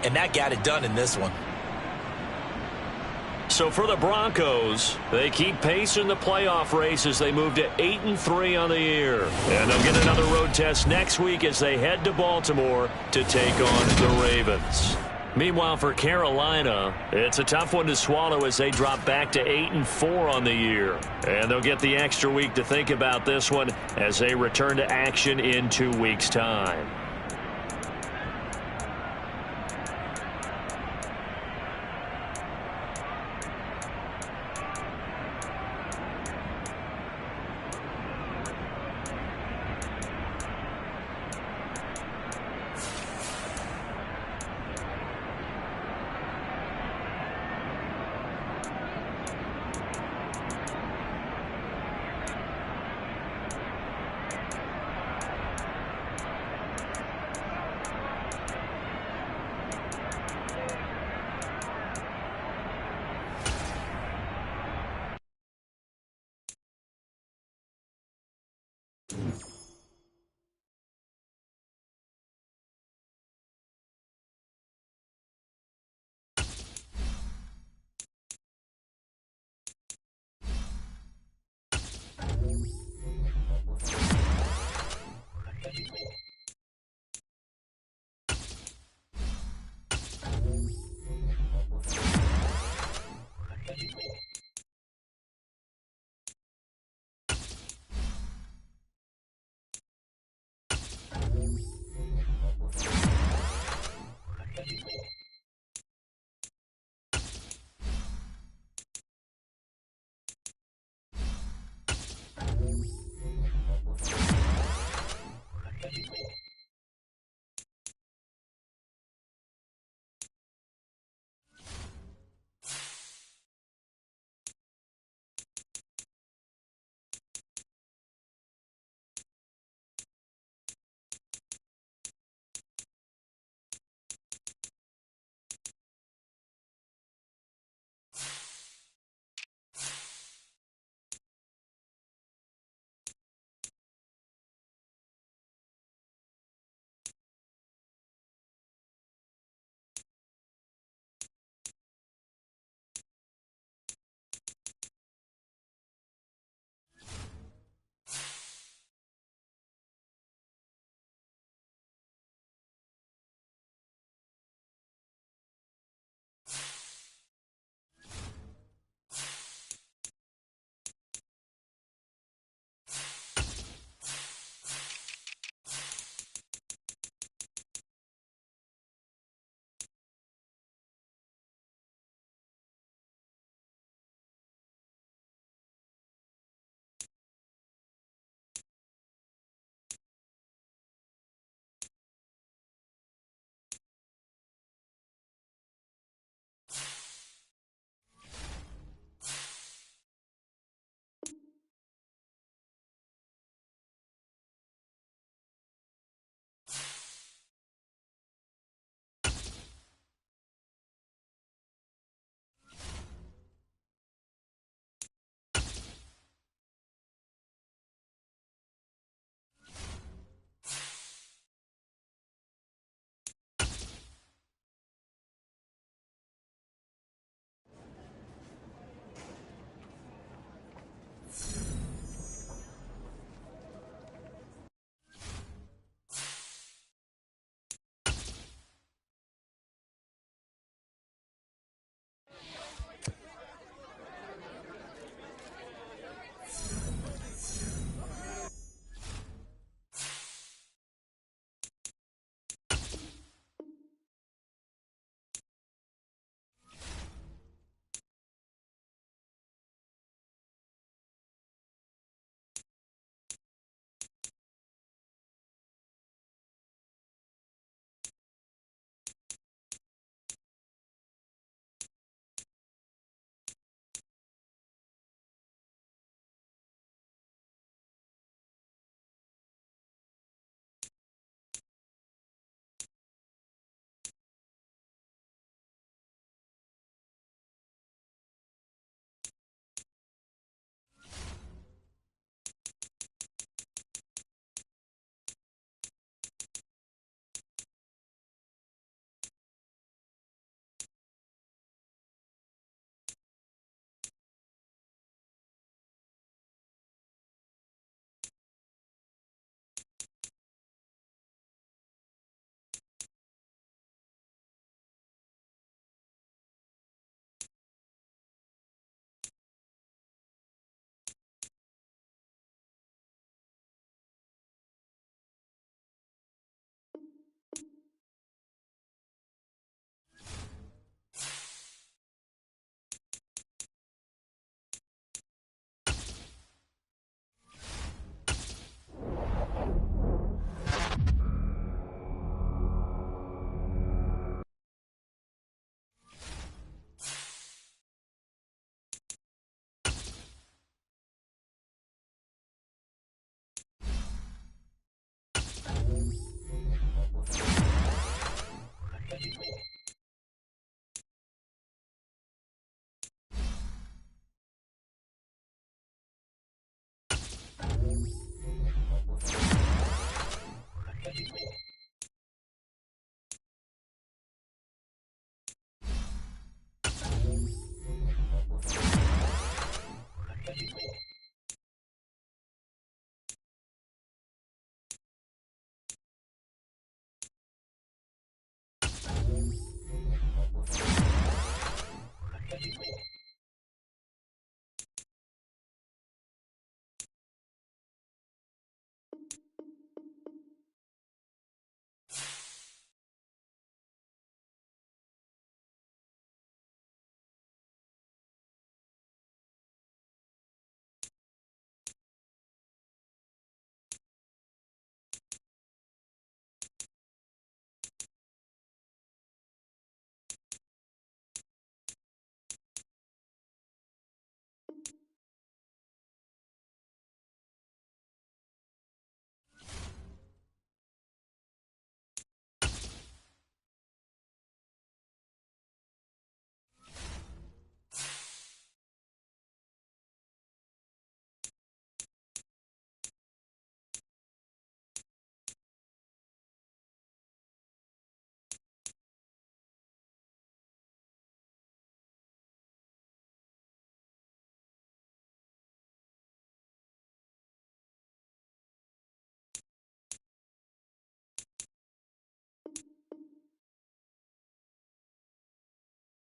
Speaker 4: and that got it done in this one.
Speaker 1: So for the Broncos, they keep pace in the playoff race as they move to 8-3 on the year. And they'll get another road test next week as they head to Baltimore to take on the Ravens. Meanwhile, for Carolina, it's a tough one to swallow as they drop back to 8-4 on the year. And they'll get the extra week to think about this one as they return to action in 2 weeks' time. it.